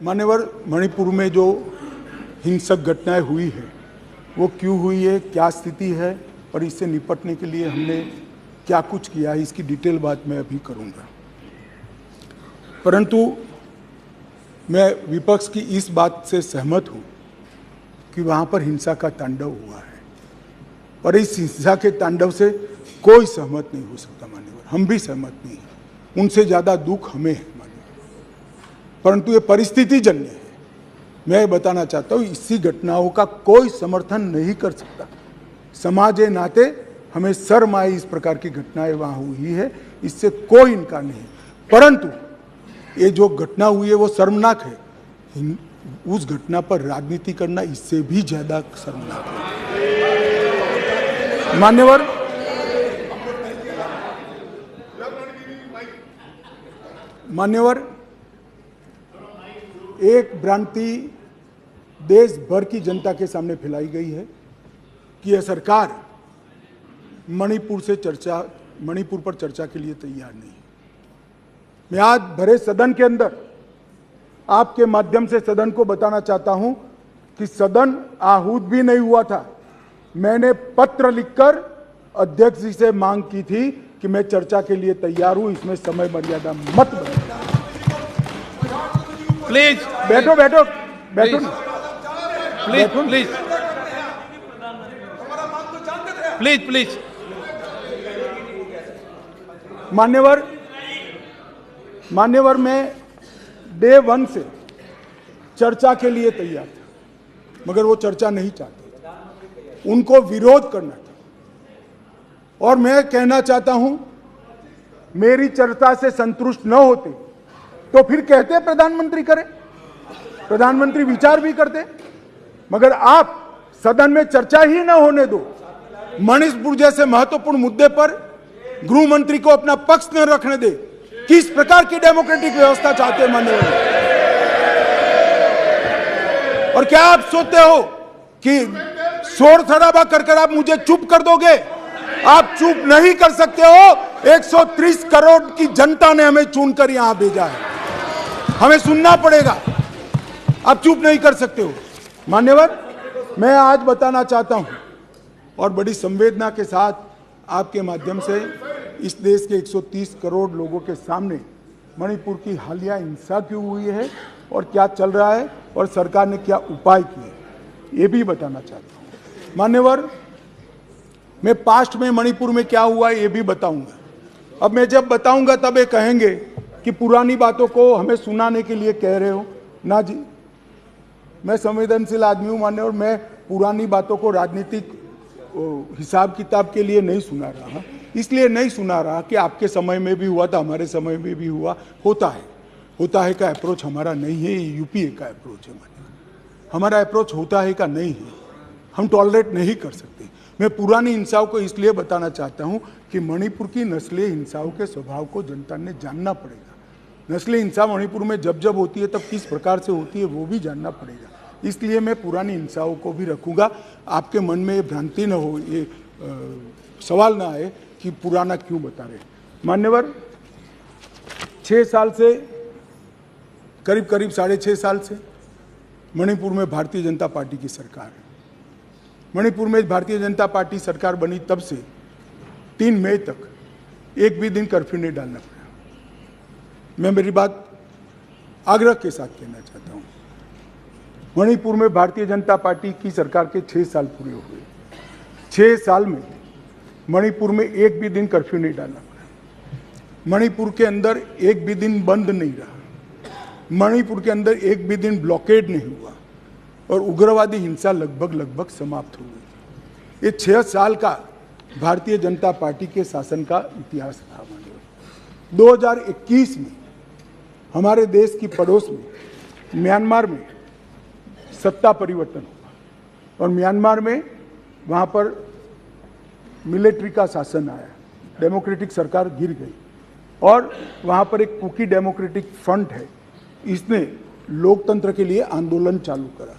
मान्यवर, मणिपुर में जो हिंसक घटनाएं हुई है वो क्यों हुई है, क्या स्थिति है और इससे निपटने के लिए हमने क्या कुछ किया है, इसकी डिटेल बात मैं अभी करूंगा। परंतु मैं विपक्ष की इस बात से सहमत हूं कि वहां पर हिंसा का तांडव हुआ है और इस हिंसा के तांडव से कोई सहमत नहीं हो सकता मान्यवर, हम भी सहमत नहीं हैं, उनसे ज़्यादा दुख हमें है मान्यवर। परंतु ये परिस्थिति जन्य है। मैं बताना चाहता हूँ इसी घटनाओं का कोई समर्थन नहीं कर सकता। समाज के नाते हमें शर्म आई इस प्रकार की घटनाएं वहाँ हुई है, इससे कोई इनकार नहीं। परंतु ये जो घटना हुई है वो शर्मनाक है, उस घटना पर राजनीति करना इससे भी ज्यादा शर्मनाक है। मान्यवर, एक भ्रांति देश भर की जनता के सामने फैलाई गई है कि यह सरकार मणिपुर पर चर्चा के लिए तैयार नहीं है। मैं आज भरे सदन के अंदर आपके माध्यम से सदन को बताना चाहता हूं कि सदन आहूत भी नहीं हुआ था। मैंने पत्र लिखकर अध्यक्ष जी से मांग की थी कि मैं चर्चा के लिए तैयार हूं, इसमें समय मर्यादा मत बनाइए। प्लीज बैठो बैठो बैठो प्लीज प्लीज प्लीज प्लीज। मान्यवर, मैं डे 1 से चर्चा के लिए तैयार था, मगर वो चर्चा नहीं चाहते, उनको विरोध करना था। और मैं कहना चाहता हूं, मेरी चर्चा से संतुष्ट न होते तो फिर कहते प्रधानमंत्री करें, प्रधानमंत्री विचार भी करते, मगर आप सदन में चर्चा ही न होने दो। मणिपुर जैसे महत्वपूर्ण मुद्दे पर गृह मंत्री को अपना पक्ष न रखने दे। किस प्रकार की डेमोक्रेटिक व्यवस्था चाहते हैं माननीय? और क्या आप सोचते हो कि शोर शराबा कर आप मुझे चुप कर दोगे? आप चुप नहीं कर सकते हो। 130 करोड़ की जनता ने हमें चुनकर यहां भेजा है, हमें सुनना पड़ेगा। आप चुप नहीं कर सकते हो मान्यवर। मैं आज बताना चाहता हूं और बड़ी संवेदना के साथ आपके माध्यम से इस देश के 130 करोड़ लोगों के सामने मणिपुर की हालिया हिंसा क्यों हुई है और क्या चल रहा है और सरकार ने क्या उपाय किए, ये भी बताना चाहता हूं मान्यवर। मैं पास्ट में मणिपुर में क्या हुआ ये भी बताऊंगा। अब मैं जब बताऊंगा तब ये कहेंगे कि पुरानी बातों को हमें सुनाने के लिए कह रहे हो। ना जी, मैं संवेदनशील आदमी हूं मान्यवर। मैं पुरानी बातों को राजनीतिक हिसाब किताब के लिए नहीं सुना रहा, इसलिए नहीं सुना रहा कि आपके समय में भी हुआ था, हमारे समय में भी हुआ। होता है का अप्रोच हमारा नहीं है, ये यूपीए का अप्रोच है। हमारा अप्रोच होता है का नहीं है, हम टॉलरेट नहीं कर सकते। मैं पुरानी हिंसाओं को इसलिए बताना चाहता हूं कि मणिपुर की नस्लीय हिंसाओं के स्वभाव को जनता ने जानना पड़ेगा। नस्लीय हिंसा मणिपुर में जब जब होती है तब किस प्रकार से होती है वो भी जानना पड़ेगा। इसलिए मैं पुरानी हिंसाओं को भी रखूंगा। आपके मन में ये भ्रांति न हो, ये सवाल ना आए कि पुराना क्यों बता रहे। मान्यवर, 6 साल से करीब 6.5 साल से मणिपुर में भारतीय जनता पार्टी की सरकार है। मणिपुर में भारतीय जनता पार्टी सरकार बनी तब से 3 मई तक एक भी दिन कर्फ्यू नहीं डालना पड़ा। मैं मेरी बात आग्रह के साथ कहना चाहता हूं, मणिपुर में भारतीय जनता पार्टी की सरकार के 6 साल पूरे हो गए। 6 साल में मणिपुर में एक भी दिन कर्फ्यू नहीं डालना पड़ा। मणिपुर के अंदर एक भी दिन बंद नहीं रहा। मणिपुर के अंदर एक भी दिन ब्लॉकेड नहीं हुआ और उग्रवादी हिंसा लगभग समाप्त हो गई। ये 6 साल का भारतीय जनता पार्टी के शासन का इतिहास था। 2021 में हमारे देश की पड़ोस में म्यांमार में सत्ता परिवर्तन हुआ और म्यांमार में वहाँ पर मिलिट्री का शासन आया, डेमोक्रेटिक सरकार गिर गई और वहाँ पर एक कुकी डेमोक्रेटिक फ्रंट है, इसने लोकतंत्र के लिए आंदोलन चालू करा।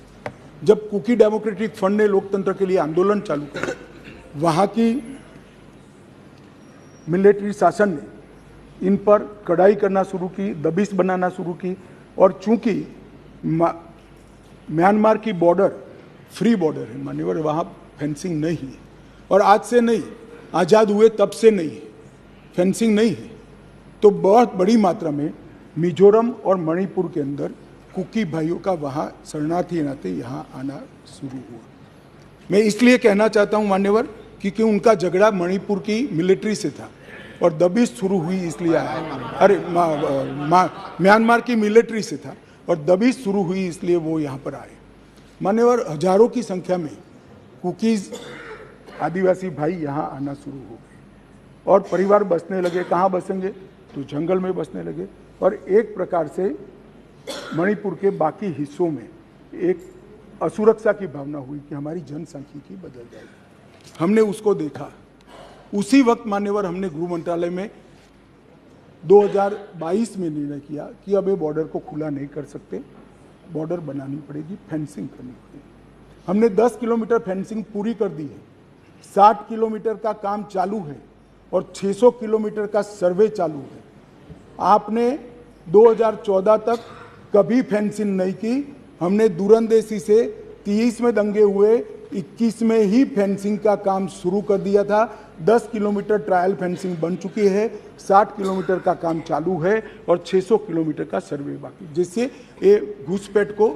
जब कुकी डेमोक्रेटिक फ्रंट ने लोकतंत्र के लिए आंदोलन चालू करा, वहाँ की मिलिट्री शासन ने इन पर कड़ाई करना शुरू की, दबिश बनाना शुरू की और चूंकि म्यांमार की बॉर्डर फ्री बॉर्डर है मान्यवर, वहाँ फेंसिंग नहीं है और आज से नहीं, आज़ाद हुए तब से नहीं है, फेंसिंग नहीं है। तो बहुत बड़ी मात्रा में मिजोरम और मणिपुर के अंदर कुकी भाइयों का वहाँ शरणार्थी नाते यहाँ आना शुरू हुआ। मैं इसलिए कहना चाहता हूँ मान्यवर क्योंकि उनका झगड़ा मणिपुर की मिलिट्री से था और दबिश शुरू हुई इसलिए आया। अरे म्यांमार की मिलिट्री से था और दबिश शुरू हुई इसलिए वो यहाँ पर आए। मान्यवर हजारों की संख्या में कुकीज आदिवासी भाई यहाँ आना शुरू हो गए और परिवार बसने लगे। कहाँ बसेंगे? तो जंगल में बसने लगे और एक प्रकार से मणिपुर के बाकी हिस्सों में एक असुरक्षा की भावना हुई कि हमारी जनसांख्यिकी बदल जाएगी। हमने उसको देखा। उसी वक्त मान्यवर हमने गृह मंत्रालय में 2022 में निर्णय किया कि अब ये बॉर्डर को खुला नहीं कर सकते, बॉर्डर बनानी पड़ेगी, फेंसिंग करनी पड़ेगी। हमने 10 किलोमीटर फेंसिंग पूरी कर दी है, 60 किलोमीटर का काम चालू है और 600 किलोमीटर का सर्वे चालू है। आपने 2014 तक कभी फेंसिंग नहीं की। हमने दूरंदेशी से 30 में दंगे हुए, 21 में ही फेंसिंग का काम शुरू कर दिया था। 10 किलोमीटर ट्रायल फेंसिंग बन चुकी है, 60 किलोमीटर का काम चालू है और 600 किलोमीटर का सर्वे बाकी, जिससे ये घुसपैठ को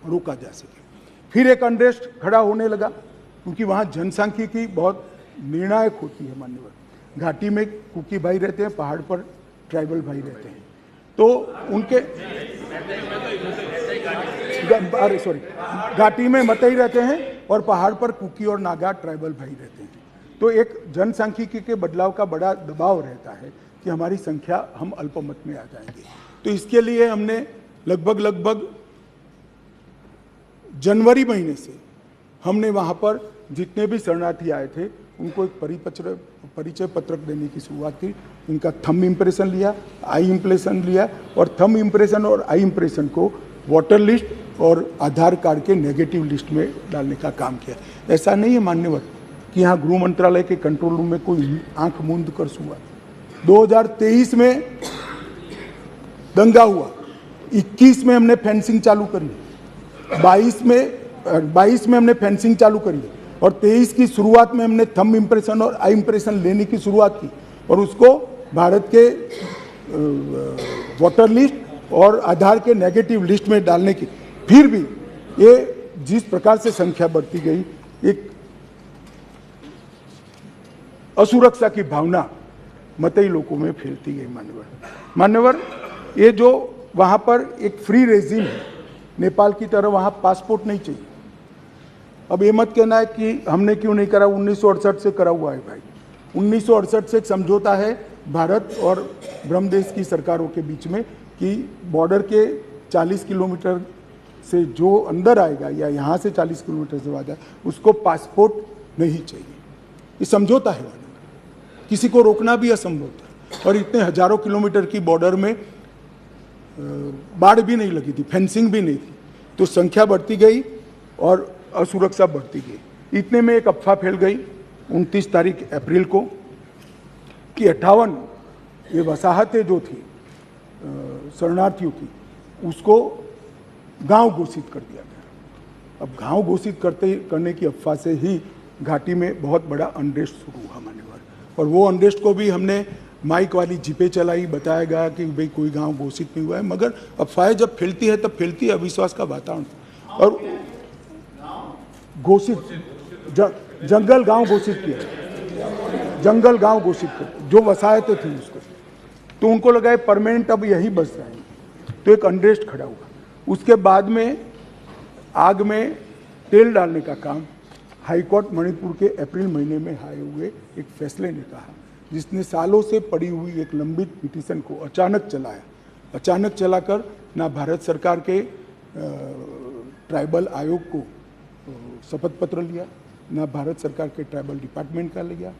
रोका जा सके। फिर एक अनरेस्ट खड़ा होने लगा क्योंकि वहाँ जनसांख्यिकी बहुत निर्णायक होती है मान्यवर। घाटी में कुकी भाई रहते हैं, पहाड़ पर ट्राइबल भाई रहते हैं, तो उनके घाटी में मतई रहते हैं और पहाड़ पर कुकी और नागा ट्राइबल भाई रहते हैं। तो एक जनसांख्यिकी के बदलाव का बड़ा दबाव रहता है कि हमारी संख्या, हम अल्पमत में आ जाएंगे। तो इसके लिए हमने लगभग जनवरी महीने से हमने वहाँ पर जितने भी शरणार्थी आए थे उनको एक परिचय पत्रक देने की शुरुआत की। उनका थंब इम्प्रेशन लिया, आई इम्प्रेशन लिया और थंब इम्प्रेशन और आई इम्प्रेशन को वोटर लिस्ट और आधार कार्ड के नेगेटिव लिस्ट में डालने का काम किया। ऐसा नहीं है मान्यवर कि यहाँ गृह मंत्रालय के कंट्रोल रूम में कोई आंख मूंद कर हुआ। 2023 में दंगा हुआ, 21 में हमने फेंसिंग चालू करी, 22 में हमने फेंसिंग चालू करी और 23 की शुरुआत में हमने थंब इम्प्रेशन और आई इम्प्रेशन लेने की शुरुआत की और उसको भारत के वोटर लिस्ट और आधार के नेगेटिव लिस्ट में डालने की। फिर भी ये जिस प्रकार से संख्या बढ़ती गई, एक असुरक्षा की भावना मतई लोगों में फैलती गई मान्यवर। ये जो वहाँ पर एक फ्री रेजिम है, नेपाल की तरह वहाँ पासपोर्ट नहीं चाहिए। अब ये मत कहना है कि हमने क्यों नहीं करा, 1968 से करा हुआ है भाई। 1968 से एक समझौता है भारत और ब्रह्मदेश की सरकारों के बीच में कि बॉर्डर के 40 किलोमीटर से जो अंदर आएगा या यहाँ से 40 किलोमीटर से आएगा उसको पासपोर्ट नहीं चाहिए। ये समझौता है, किसी को रोकना भी असंभव था। और इतने हजारों किलोमीटर की बॉर्डर में बाढ़ भी नहीं लगी थी, फेंसिंग भी नहीं थी, तो संख्या बढ़ती गई और असुरक्षा बढ़ती गई। इतने में एक अफवाह फैल गई 29 तारीख अप्रैल को कि 58 ये वसाहतें जो थी शरणार्थियों की, उसको गांव घोषित कर दिया गया। अब गांव घोषित करने की अफवाह से ही घाटी में बहुत बड़ा अनरेस्ट शुरू हुआ मान्यवर। और वो अनरेस्ट को भी हमने माइक वाली जीपे चलाई, बताया गया कि भाई कोई गांव घोषित नहीं हुआ है, मगर अफवाहें जब फैलती है तब फैलती है अविश्वास का वातावरण। और घोषित जंगल गांव घोषित किया, जंगल गांव घोषित कर जो वसाहतें थी उसको, तो उनको लगा है परमानेंट अब यही बस जाएंगे, तो एक अनरेस्ट खड़ा हुआ। उसके बाद में आग में तेल डालने का काम हाईकोर्ट मणिपुर के अप्रैल महीने में आए हुए एक फैसले ने कहा, जिसने सालों से पड़ी हुई एक लंबित पिटीशन को अचानक चलाया। अचानक चलाकर ना भारत सरकार के ट्राइबल आयोग को शपथ पत्र लिया, ना भारत सरकार के ट्राइबल डिपार्टमेंट का लिया,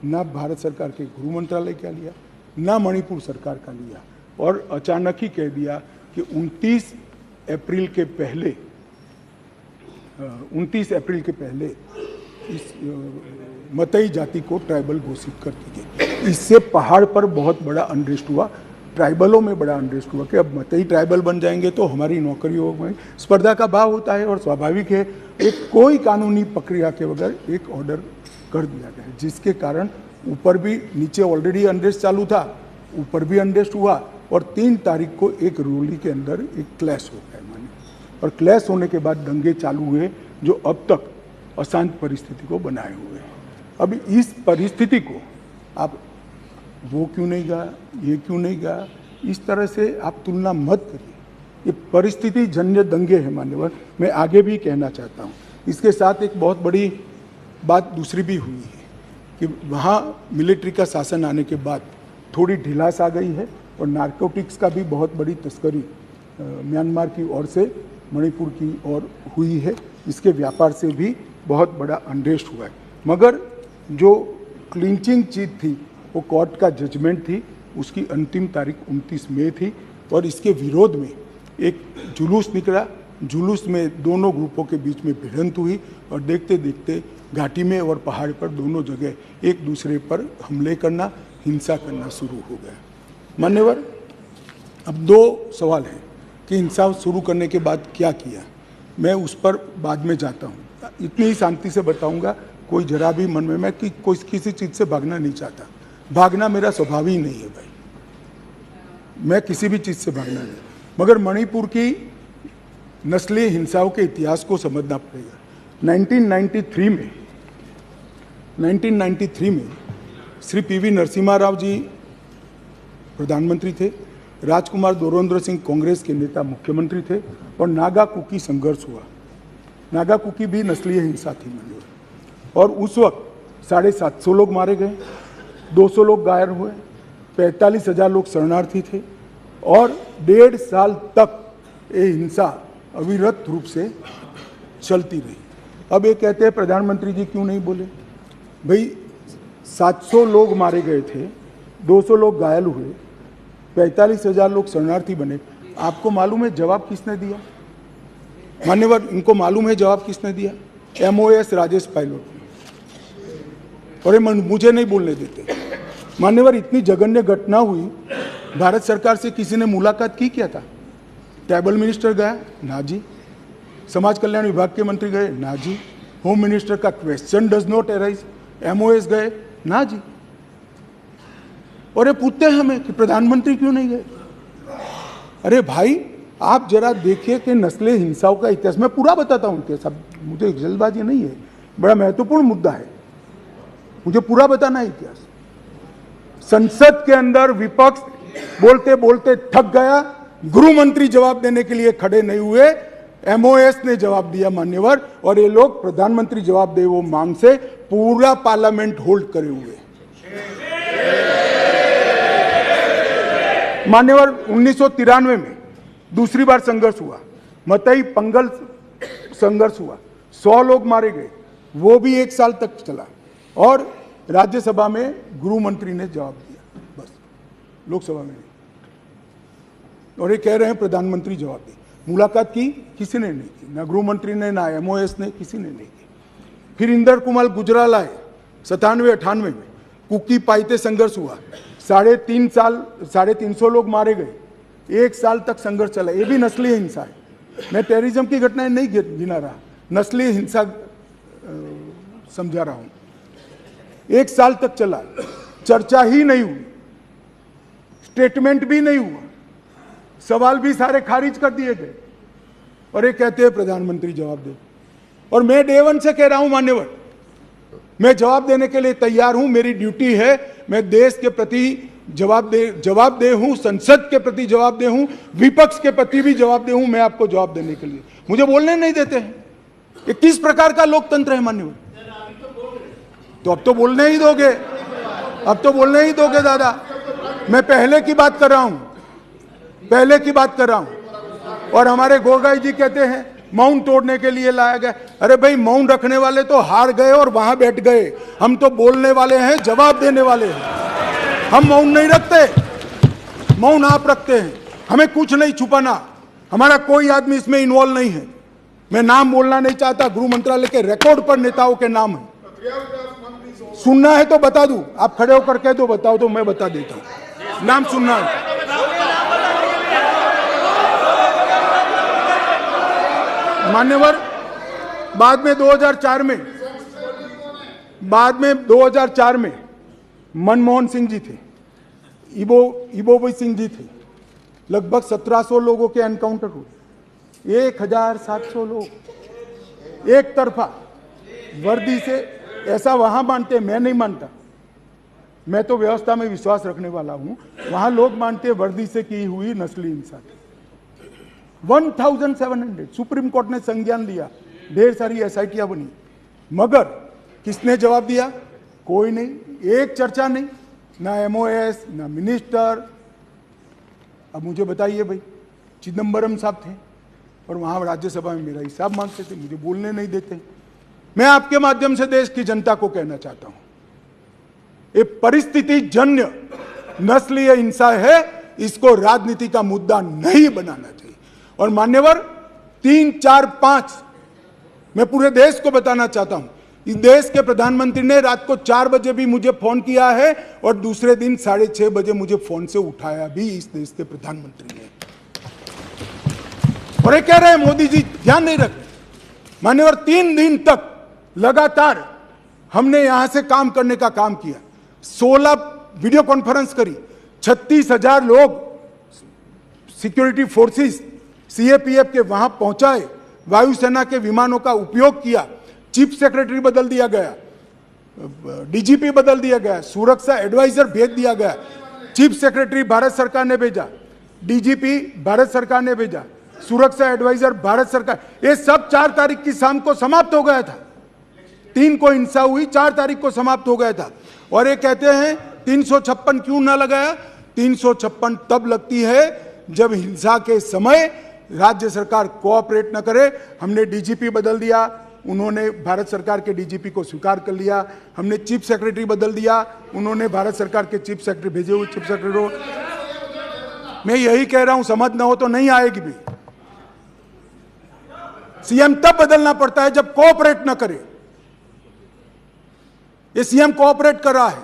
ना भारत सरकार के गृह मंत्रालय का लिया, ना मणिपुर सरकार का लिया, और अचानक ही कह दिया कि 29 अप्रैल के पहले इस मतई जाति को ट्राइबल घोषित कर दी गई। इससे पहाड़ पर बहुत बड़ा अनरेस्ट हुआ। ट्राइबलों में बड़ा अनरेस्ट हुआ कि अब मतई ट्राइबल बन जाएंगे तो हमारी नौकरी हो गई। स्पर्धा का भाव होता है और स्वाभाविक है, एक कोई कानूनी प्रक्रिया के बगैर एक ऑर्डर कर दिया गया, जिसके कारण ऊपर भी, नीचे ऑलरेडी अनरेस्ट चालू था, ऊपर भी अनरेस्ट हुआ और 3 तारीख को एक रोली के अंदर एक क्लैश हो गया माने, और क्लैश होने के बाद दंगे चालू हुए जो अब तक अशांत परिस्थिति को बनाए हुए हैं। अब इस परिस्थिति को आप वो क्यों नहीं गया, ये क्यों नहीं गया, इस तरह से आप तुलना मत करिए। ये परिस्थिति जन्य दंगे हैं मान्यवर। मैं आगे भी कहना चाहता हूँ, इसके साथ एक बहुत बड़ी बात दूसरी भी हुई है कि वहाँ मिलिट्री का शासन आने के बाद थोड़ी ढिलास आ गई है और नारकोटिक्स का भी बहुत बड़ी तस्करी म्यांमार की ओर से मणिपुर की ओर हुई है। इसके व्यापार से भी बहुत बड़ा अनरेस्ट हुआ है। मगर जो क्लिंचिंग चीज़ थी वो कोर्ट का जजमेंट थी, उसकी अंतिम तारीख 29 मई थी और इसके विरोध में एक जुलूस निकला। जुलूस में दोनों ग्रुपों के बीच में भिड़ंत हुई और देखते देखते घाटी में और पहाड़ पर दोनों जगह एक दूसरे पर हमले करना, हिंसा करना शुरू हो गया। मान्यवर, अब 2 सवाल हैं कि हिंसा शुरू करने के बाद क्या किया, मैं उस पर बाद में जाता हूँ। इतनी ही शांति से बताऊँगा, कोई जरा भी मन में, मैं कि कोई किसी चीज़ से भागना नहीं चाहता, भागना मेरा स्वभाव ही नहीं है भाई, मैं किसी भी चीज़ से भागना नहीं। मगर मणिपुर की नस्लीय हिंसाओं के इतिहास को समझना पड़ेगा। 1993 में श्री पीवी नरसिम्हा राव जी प्रधानमंत्री थे, राजकुमार दोरोन्द्र सिंह कांग्रेस के नेता मुख्यमंत्री थे और नागा कुकी संघर्ष हुआ। नागा कुकी भी नस्लीय हिंसा थी और उस वक्त 750 लोग मारे गए, 200 लोग घायल हुए, 45,000 लोग शरणार्थी थे और 1.5 साल तक ये हिंसा अविरत रूप से चलती रही। अब ये कहते हैं प्रधानमंत्री जी क्यों नहीं बोले? भाई 700 लोग मारे गए थे, 200 लोग घायल हुए, 45,000 लोग शरणार्थी बने। आपको मालूम है जवाब किसने दिया? मान्यवर, इनको मालूम है जवाब किसने दिया? MOS राजेश पायलट। और ये मुझे नहीं बोलने देते। मान्यवर, इतनी जघन्य घटना हुई, भारत सरकार से किसी ने मुलाकात की क्या था? ट्राइबल मिनिस्टर गया? ना जी। समाज कल्याण विभाग के मंत्री गए? ना जी। होम मिनिस्टर का question does not arise. MOS गए? ना जी। और ये पूछते हैं हमें कि प्रधानमंत्री क्यों नहीं गए? अरे भाई, आप जरा देखिए कि नस्लीय हिंसाओं का इतिहास, मैं पूरा बताता हूँ इतिहास, मुझे जल्दबाजी नहीं है, बड़ा महत्वपूर्ण मुद्दा है, मुझे पूरा बताना है इतिहास। संसद के अंदर विपक्ष बोलते बोलते थक गया, गृह मंत्री जवाब देने के लिए खड़े नहीं हुए, MOS ने जवाब दिया मान्यवर, और ये लोग प्रधानमंत्री जवाब दे वो मांग से पूरा पार्लियामेंट होल्ड करे हुए। मान्यवर, 1993 में दूसरी बार संघर्ष हुआ, मतई पंगल संघर्ष हुआ, 100 लोग मारे गए, वो भी 1 साल तक चला और राज्यसभा में गृह मंत्री ने जवाब दिया, बस, लोकसभा में नहीं। और ये कह रहे हैं प्रधानमंत्री जवाब दे। मुलाकात की? किसी ने नहीं की, ना गृह मंत्री ने, ना MOS ने, किसी ने नहीं की। फिर इंदर कुमार गुजराल आए 97-98 में, कुकी पाइते संघर्ष हुआ, 350 लोग मारे गए, 1 साल तक संघर्ष चला। ये भी नस्लीय हिंसा है, मैं टेररिज्म की घटनाएं नहीं गिना रहा, नस्लीय हिंसा समझा रहा हूं। 1 साल तक चला, चर्चा ही नहीं हुई, स्टेटमेंट भी नहीं हुआ, सवाल भी सारे खारिज कर दिए गए और ये कहते हैं प्रधानमंत्री जवाब दे। और मैं डे 1 से कह रहा हूं मान्यवर, मैं जवाब देने के लिए तैयार हूं, मेरी ड्यूटी है, मैं देश के प्रति जवाब दे हूं, संसद के प्रति जवाब दे हूं, विपक्ष के प्रति भी जवाब दे हूं, मैं आपको जवाब देने के लिए। मुझे बोलने नहीं देते हैं, ये किस प्रकार का लोकतंत्र है मान्यवर? तो अब तो बोलने ही दोगे, अब तो बोलने ही दोगे दादा। मैं पहले की बात कर रहा हूं, पहले की बात कर रहा हूं। और हमारे गोगाई जी कहते हैं मौन तोड़ने के लिए लाया गया। अरे भाई, मौन रखने वाले तो हार गए और वहां बैठ गए, हम तो बोलने वाले हैं, जवाब देने वाले हैं। हम मौन नहीं रखते, मौन आप रखते हैं। हमें कुछ नहीं छुपाना, हमारा कोई आदमी इसमें इन्वॉल्व नहीं है। मैं नाम बोलना नहीं चाहता, गृह मंत्रालय के रिकॉर्ड पर नेताओं के नाम है, सुनना है तो बता दूं, आप खड़े होकर कह दो बताओ तो मैं बता देता हूं, नाम सुनना है। मान्यवर, बाद में 2004 में मनमोहन सिंह जी थे, इबोबी सिंह जी थे, लगभग 1700 लोगों के एनकाउंटर हुए, 1700 लोग एक तरफा वर्दी से। ऐसा वहां मानते हैं, मैं नहीं मानता, मैं तो व्यवस्था में विश्वास रखने वाला हूं। वहां लोग मानते हैं वर्दी से की हुई नस्ली हिंसा थी। 1700 सुप्रीम कोर्ट ने संज्ञान लिया, ढेर सारी एसआईटियां बनी, मगर किसने जवाब दिया? कोई नहीं, एक चर्चा नहीं, ना एमओएस ना मिनिस्टर। अब मुझे बताइए भाई, चिदम्बरम साहब थे और वहां राज्यसभा में मेरा हिसाब मांगते थे, मुझे बोलने नहीं देते। मैं आपके माध्यम से देश की जनता को कहना चाहता हूं, ये परिस्थिति जन्य नस्लीय हिंसा है, इसको राजनीति का मुद्दा नहीं बनाना चाहिए। और मान्यवर 3, 4, 5 मैं पूरे देश को बताना चाहता हूं, इस देश के प्रधानमंत्री ने रात को 4 बजे भी मुझे फोन किया है और दूसरे दिन 6:30 बजे मुझे फोन से उठाया भी इस देश के प्रधानमंत्री ने। और ये कह रहे हैं मोदी जी ध्यान नहीं रख रहे। मान्यवर 3 दिन तक लगातार हमने यहां से काम करने का काम किया, 16 वीडियो कॉन्फ्रेंस करी, 36,000 लोग सिक्योरिटी फोर्सेस सीएपीएफ के वहां पहुंचाए, वायुसेना के विमानों का उपयोग किया, चीफ सेक्रेटरी बदल दिया गया, डीजीपी बदल दिया गया, सुरक्षा एडवाइजर भेज दिया गया, चीफ सेक्रेटरी भारत सरकार ने भेजा, डीजीपी भारत सरकार ने भेजा, सुरक्षा एडवाइजर भारत सरकार। ये सब 4 तारीख की शाम को समाप्त हो गया था। 3 को हिंसा हुई, 4 तारीख को समाप्त हो गया था। और ये कहते हैं 356 क्यों ना लगाया? 356 तब लगती है जब हिंसा के समय राज्य सरकार कोऑपरेट न करे। हमने डीजीपी बदल दिया, उन्होंने भारत सरकार के डीजीपी को स्वीकार कर लिया। हमने चीफ सेक्रेटरी बदल दिया, उन्होंने भारत सरकार के चीफ सेक्रेटरी भेजे हुए चीफ सेक्रेटरी। मैं यही कह रहा हूं, समझ ना हो तो नहीं आएगी भी। सीएम तब बदलना पड़ता है जब कोऑपरेट ना करे। ये सीएम कोऑपरेट कर रहा है,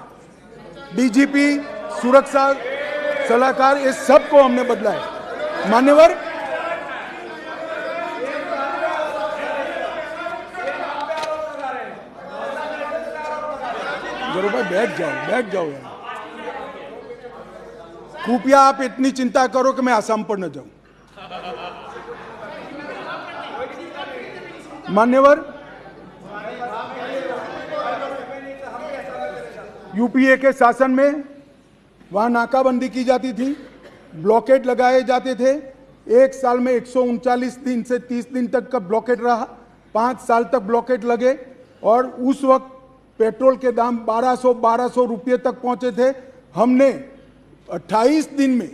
डीजीपी, सुरक्षा सलाहकार, ये सबको हमने बदला है। मान्यवर जरूर भाई बैठ जाओ यार। कृपया आप इतनी चिंता करो कि मैं आसाम पर न जाऊं। मान्यवर यूपीए के शासन में वहां नाकाबंदी की जाती थी, ब्लॉकेड लगाए जाते थे। 1 साल में 139 दिन से 30 दिन तक का ब्लॉकेड रहा, 5 साल तक ब्लॉकेड लगे और उस वक्त पेट्रोल के दाम 1200 रुपये तक पहुंचे थे। हमने 28 दिन में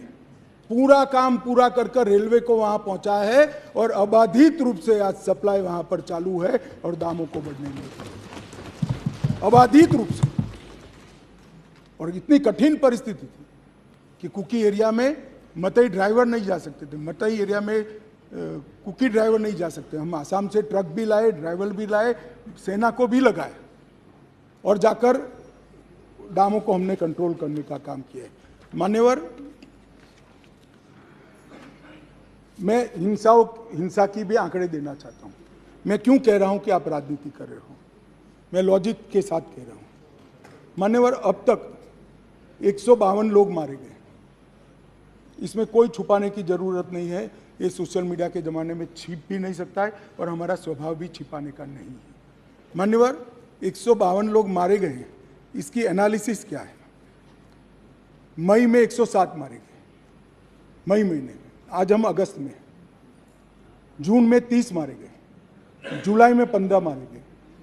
पूरा काम पूरा कर रेलवे को वहां पहुंचा है और अबाधित रूप से आज सप्लाई वहां पर चालू है और दामों को बढ़ने लगे, अबाधित रूप से। और इतनी कठिन परिस्थिति थी कि कुकी एरिया में मतई ड्राइवर नहीं जा सकते थे, मतई एरिया में कुकी ड्राइवर नहीं जा सकते। हम आसाम से ट्रक भी लाए, ड्राइवर भी लाए, सेना को भी लगाए और जाकर दामों को हमने कंट्रोल करने का काम किया है। मान्यवर, मैं हिंसा की भी आंकड़े देना चाहता हूं। मैं क्यों कह रहा हूं कि आप राजनीति कर रहे हो, मैं लॉजिक के साथ कह रहा हूं। मान्यवर, अब तक 152 लोग मारे गए, इसमें कोई छुपाने की जरूरत नहीं है। ये सोशल मीडिया के ज़माने में छिप भी नहीं सकता है और हमारा स्वभाव भी छिपाने का नहीं है। मान्यवर, 152 लोग मारे गए हैं, इसकी एनालिसिस क्या है? मई में 107 मारे गए, मई महीने में, आज हम अगस्त में, जून में 30 मारे गए, जुलाई में 15 मारे गए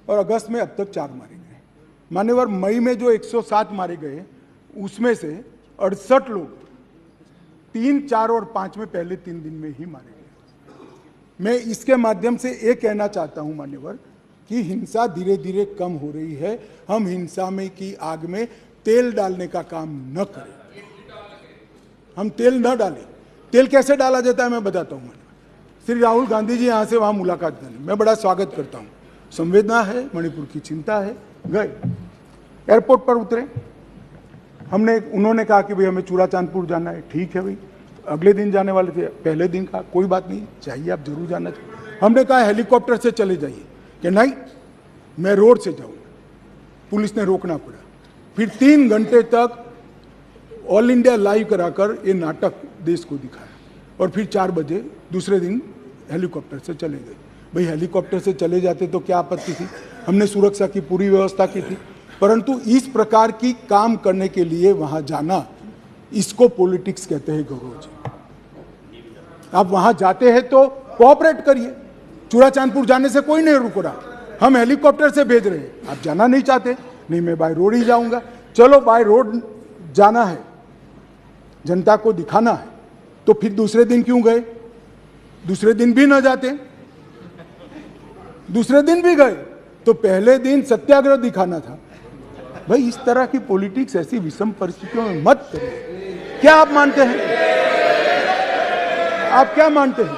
और अगस्त में अब तक 4 मारे गए। मान्यवर, मई में जो 107 मारे गए उसमें से 68 लोग 3, 4 और 5 में पहले 3 दिन में ही मारे गए। मैं इसके माध्यम से ये कहना चाहता हूं मान्यवर कि हिंसा धीरे धीरे कम हो रही है। हम हिंसा में की आग में तेल डालने का काम न करें, हम तेल न डालें। तेल कैसे डाला जाता है मैं बताता हूं। श्री राहुल गांधी जी यहां से वहां मुलाकात करें, मैं बड़ा स्वागत करता हूं। संवेदना है, मणिपुर की चिंता है। गए, एयरपोर्ट पर उतरे, उन्होंने कहा कि भाई हमें चूड़ाचांदपुर जाना है। ठीक है भाई, अगले दिन जाने वाले थे, पहले दिन कहा कोई बात नहीं, चाहिए आप जरूर जाना चाहिए। हमने कहा हेलीकॉप्टर से चले जाइए, कि नहीं मैं रोड से जाऊंगा। पुलिस ने रोकना पड़ा। फिर 3 घंटे तक ऑल इंडिया लाइव कराकर ये नाटक देश को दिखाया और फिर 4 बजे दूसरे दिन हेलीकॉप्टर से चले गए। भाई हेलीकॉप्टर से चले जाते तो क्या आपत्ति थी, हमने सुरक्षा की पूरी व्यवस्था की थी, परंतु इस प्रकार की काम करने के लिए वहां जाना, इसको पॉलिटिक्स कहते हैं गौरव जी। आप वहां जाते हैं तो कोऑपरेट करिए। चूड़ाचांदपुर जाने से कोई नहीं रुक रहा, हम हेलीकॉप्टर से भेज रहे हैं, आप जाना नहीं चाहते, नहीं मैं बाय रोड ही जाऊंगा। चलो बाय रोड जाना है, जनता को दिखाना है, तो फिर दूसरे दिन क्यों गए? दूसरे दिन भी न जाते, दूसरे दिन भी गए तो पहले दिन सत्याग्रह दिखाना था। भाई इस तरह की पॉलिटिक्स ऐसी विषम परिस्थितियों में मत करिए। क्या आप मानते हैं, आप क्या मानते हैं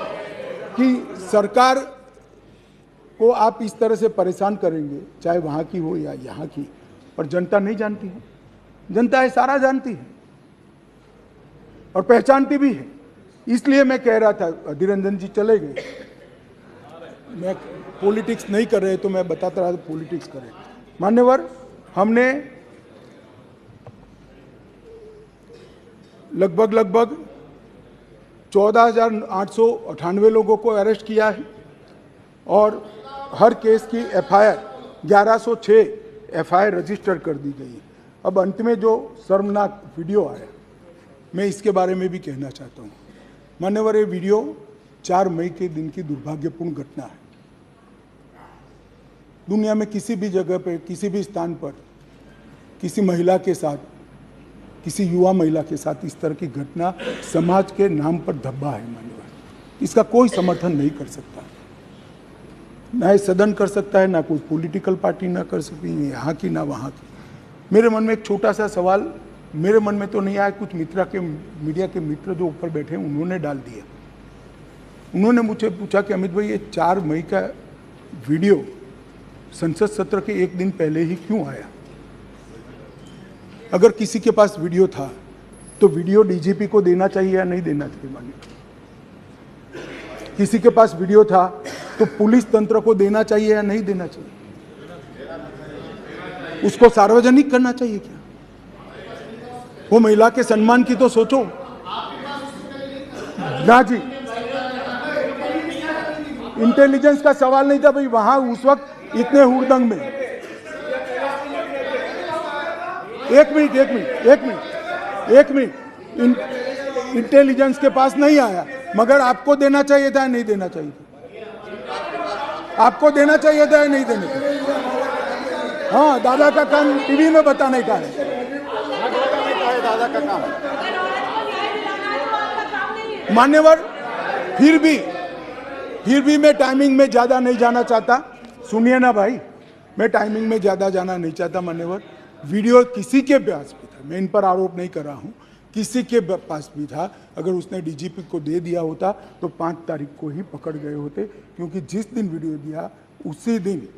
कि सरकार को आप इस तरह से परेशान करेंगे, चाहे वहां की हो या यहाँ की, पर जनता नहीं जानती है? जनता ये सारा जानती है और पहचानती भी है। इसलिए मैं कह रहा था, अधीर रंजन जी चले गए, मैं पॉलिटिक्स नहीं कर रहे तो मैं बताता रहा पॉलिटिक्स करें। मान्यवर, हमने लगभग 14,898 लोगों को अरेस्ट किया है और हर केस की एफआईआर 1106 एफआईआर रजिस्टर कर दी गई है। अब अंत में जो शर्मनाक वीडियो आया, मैं इसके बारे में भी कहना चाहता हूँ। मान्यवर, ये वीडियो 4 मई के दिन की दुर्भाग्यपूर्ण घटना है। दुनिया में किसी भी जगह पर, किसी भी स्थान पर, किसी महिला के साथ, किसी युवा महिला के साथ इस तरह की घटना समाज के नाम पर धब्बा है। मान्यवर, इसका कोई समर्थन नहीं कर सकता, ना ये सदन कर सकता है, ना कोई पॉलिटिकल पार्टी ना कर सकती है, यहाँ की ना वहाँ की। मेरे मन में एक छोटा सा सवाल, मेरे मन में तो नहीं आया, कुछ मीडिया के मित्र जो ऊपर बैठे हैं उन्होंने डाल दिया। उन्होंने मुझे पूछा कि अमित भाई ये 4 मई का वीडियो संसद सत्र के 1 दिन पहले ही क्यों आया? अगर किसी के पास वीडियो था तो वीडियो डीजीपी को देना चाहिए या नहीं देना चाहिए? मानिए, किसी के पास वीडियो था तो पुलिस तंत्र को देना चाहिए या नहीं देना चाहिए? उसको सार्वजनिक करना चाहिए क्या? वो महिला के सम्मान की तो सोचो ना जी। इंटेलिजेंस का सवाल नहीं था भाई, वहां उस वक्त इतने हुड़दंग में। एक मिनट, इंटेलिजेंस के पास नहीं आया, मगर आपको देना चाहिए था या नहीं देना चाहिए था? आपको देना चाहिए था या नहीं देना चाहिए? हाँ, दादा का काम टीवी में बताने का है, दादा का काम। मान्यवर, फिर भी मैं टाइमिंग में ज्यादा नहीं जाना चाहता। सुनिए ना भाई, मैं टाइमिंग में ज्यादा जाना नहीं चाहता। मान्यवर, वीडियो किसी के पास भी था, मैं इन पर आरोप नहीं कर रहा हूं, किसी के पास भी था। अगर उसने डीजीपी को दे दिया होता तो 5 तारीख को ही पकड़ गए होते, क्योंकि जिस दिन वीडियो दिया उसी दिन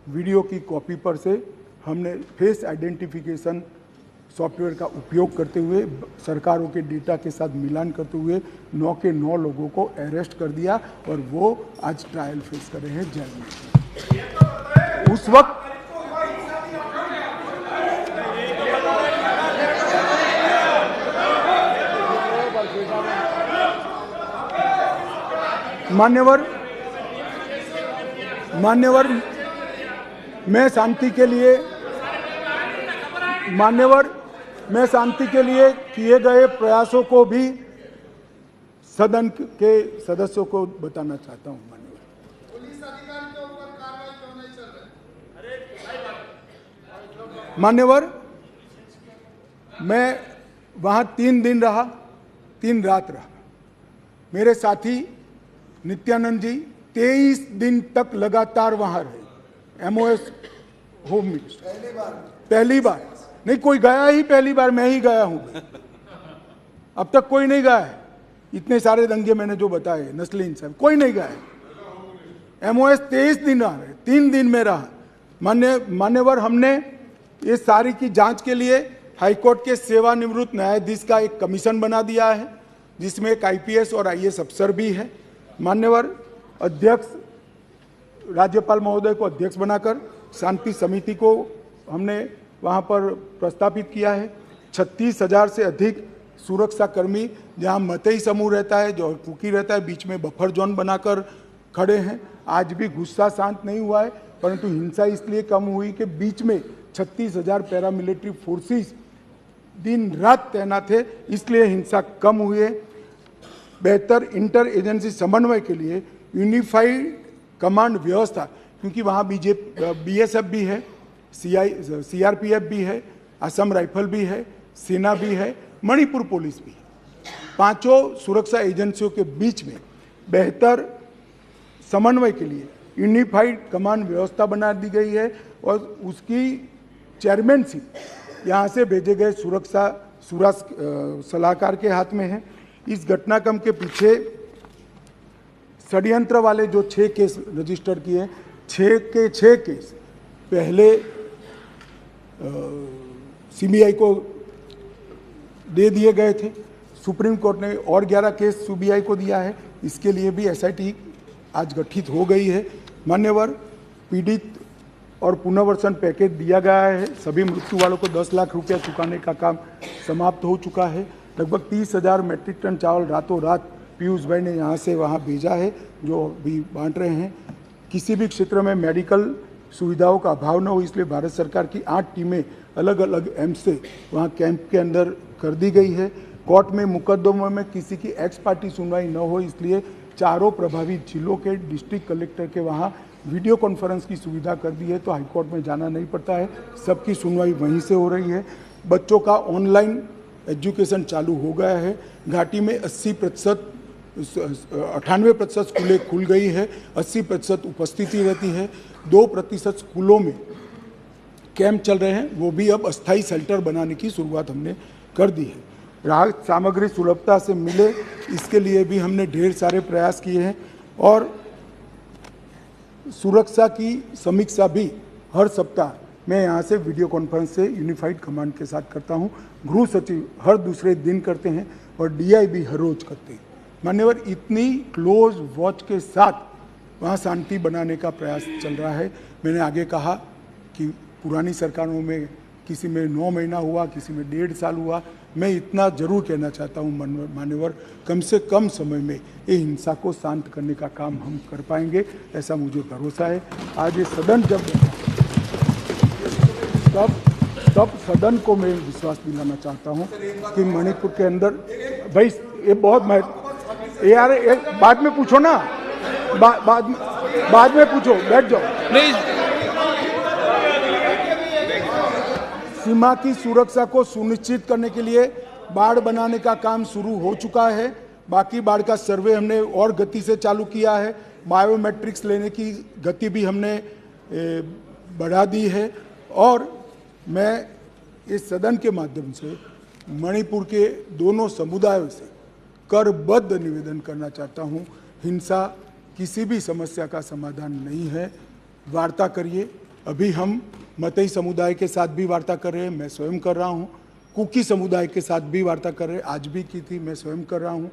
वीडियो की कॉपी पर से हमने फेस आइडेंटिफिकेशन सॉफ्टवेयर का उपयोग करते हुए, सरकारों के डेटा के साथ मिलान करते हुए 9 के 9 लोगों को अरेस्ट कर दिया और वो आज ट्रायल फेस कर रहे हैं जेल में। उस वक्त मान्यवर, मैं शांति के लिए किए गए प्रयासों को भी सदन के सदस्यों को बताना चाहता हूं। मान्यवर, मैं वहां 3 दिन रहा, 3 रात रहा। मेरे साथी नित्यानंद जी 23 दिन तक लगातार वहां रहे। एमओएस होम मिनिस्टर पहली बार नहीं कोई गया ही, पहली बार मैं ही गया हूं। अब तक कोई नहीं गया है। इतने सारे दंगे मैंने जो बताए, नस्ली इंसान, कोई नहीं गया है। एमओएस 23 दिन रहा, 3 दिन में रहा। मान्यवर, हमने ये सारी की जांच के लिए हाईकोर्ट के सेवानिवृत्त न्यायाधीश का एक कमीशन बना दिया है, जिसमें एक आईपीएस और आईएएस अफसर भी है। मान्यवर, अध्यक्ष राज्यपाल महोदय को अध्यक्ष बनाकर शांति समिति को हमने वहां पर प्रस्तापित किया है। 36,000 से अधिक सुरक्षा कर्मी जहां मतई समूह रहता है, जो कुकी रहता है, बीच में बफर जोन बनाकर खड़े हैं। आज भी गुस्सा शांत नहीं हुआ है, परंतु हिंसा इसलिए कम हुई कि बीच में 36,000 पैरामिलिट्री फोर्सेस दिन रात तैनात थे, इसलिए हिंसा कम हुई है। बेहतर इंटर एजेंसी समन्वय के लिए यूनिफाइड कमांड व्यवस्था, क्योंकि वहाँ BSF भी है, CRPF भी है, असम राइफल भी है, सेना भी है, मणिपुर पुलिस भी है। पांचों सुरक्षा एजेंसियों के बीच में बेहतर समन्वय के लिए यूनिफाइड कमांड व्यवस्था बना दी गई है और उसकी चेयरमैनशिप यहाँ से भेजे गए सुरक्षा सलाहकार के हाथ में है। इस घटनाक्रम के पीछे षड्यंत्र वाले जो 6 केस रजिस्टर किए, 6 के 6 केस पहले CBI को दे दिए गए थे। सुप्रीम कोर्ट ने और 11 केस CBI को दिया है। इसके लिए भी SIT आज गठित हो गई है। मान्यवर, पीड़ित और पुनर्वसन पैकेज दिया गया है। सभी मृत्यु वालों को 10 लाख रुपया चुकाने का काम समाप्त हो चुका है। लगभग 30,000 मेट्रिक टन चावल रातों रात पीयूष भाई ने यहाँ से वहाँ भेजा है, जो भी बांट रहे हैं। किसी भी क्षेत्र में मेडिकल सुविधाओं का अभाव न हो, इसलिए भारत सरकार की 8 टीमें अलग अलग एम्स से वहाँ कैंप के अंदर कर दी गई है। कोर्ट में मुकदमों में किसी की एक्स पार्टी सुनवाई न हो, इसलिए चारों प्रभावित जिलों के डिस्ट्रिक्ट कलेक्टर के वहाँ वीडियो कॉन्फ्रेंस की सुविधा कर दी है, तो हाईकोर्ट में जाना नहीं पड़ता है, सबकी सुनवाई वहीं से हो रही है। बच्चों का ऑनलाइन एजुकेशन चालू हो गया है। घाटी में 98% स्कूलें खुल गई है, 80% उपस्थिति रहती है। 2% स्कूलों में कैंप चल रहे हैं, वो भी अब अस्थायी शेल्टर बनाने की शुरुआत हमने कर दी है। राहत सामग्री सुलभता से मिले, इसके लिए भी हमने ढेर सारे प्रयास किए हैं और सुरक्षा की समीक्षा भी हर सप्ताह मैं यहाँ से वीडियो कॉन्फ्रेंस से यूनिफाइड कमांड के साथ करता हूँ। गृह सचिव हर दूसरे दिन करते हैं और DI भी हर रोज करते हैं। मान्यवर, इतनी क्लोज वॉच के साथ वहाँ शांति बनाने का प्रयास चल रहा है। मैंने आगे कहा कि पुरानी सरकारों में किसी में 9 महीना हुआ, किसी में 1.5 साल हुआ। मैं इतना जरूर कहना चाहता हूँ मान्यवर, कम से कम समय में ये हिंसा को शांत करने का काम हम कर पाएंगे, ऐसा मुझे भरोसा है। आज ये सदन जब तब सदन को मैं विश्वास दिलाना चाहता हूँ कि मणिपुर के अंदर भाई ये बहुत यार, बाद में पूछो ना, बाद में पूछो, बैठ जाओ प्लीज। सीमा की सुरक्षा को सुनिश्चित करने के लिए बाड़ बनाने का काम शुरू हो चुका है। बाकी बाड़ का सर्वे हमने और गति से चालू किया है। बायोमेट्रिक्स लेने की गति भी हमने बढ़ा दी है और मैं इस सदन के माध्यम से मणिपुर के दोनों समुदायों से करबद्ध निवेदन करना चाहता हूं, हिंसा किसी भी समस्या का समाधान नहीं है। वार्ता करिए। अभी हम मतई समुदाय के साथ भी वार्ता कर रहे हैं, मैं स्वयं कर रहा हूं। कुकी समुदाय के साथ भी वार्ता कर रहे हैं, आज भी की थी, मैं स्वयं कर रहा हूं।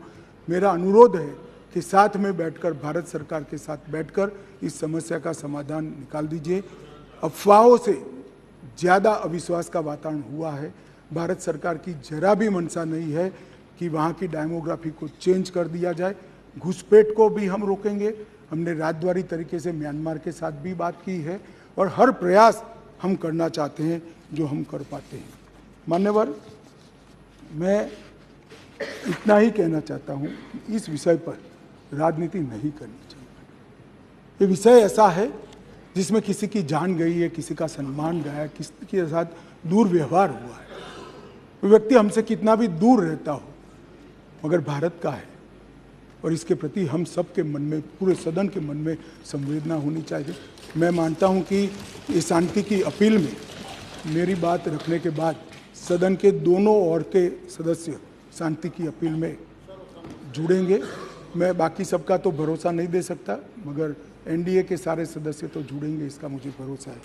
मेरा अनुरोध है कि साथ में बैठकर, भारत सरकार के साथ बैठकर इस समस्या का समाधान निकाल दीजिए। अफवाहों से ज़्यादा अविश्वास का वातावरण हुआ है। भारत सरकार की जरा भी मंशा नहीं है कि वहाँ की डेमोग्राफी को चेंज कर दिया जाए। घुसपैठ को भी हम रोकेंगे। हमने राजद्वारी तरीके से म्यांमार के साथ भी बात की है और हर प्रयास हम करना चाहते हैं जो हम कर पाते हैं। मान्यवर, मैं इतना ही कहना चाहता हूँ कि इस विषय पर राजनीति नहीं करनी चाहिए। ये विषय ऐसा है जिसमें किसी की जान गई है, किसी का सम्मान गया, किसी के साथ दुर्व्यवहार हुआ है। वो व्यक्ति हमसे कितना भी दूर रहता हो, मगर भारत का है और इसके प्रति हम सबके मन में, पूरे सदन के मन में संवेदना होनी चाहिए। मैं मानता हूं कि इस शांति की अपील में मेरी बात रखने के बाद सदन के दोनों ओर के सदस्य शांति की अपील में जुड़ेंगे। मैं बाकी सबका तो भरोसा नहीं दे सकता, मगर NDA के सारे सदस्य तो जुड़ेंगे, इसका मुझे भरोसा है।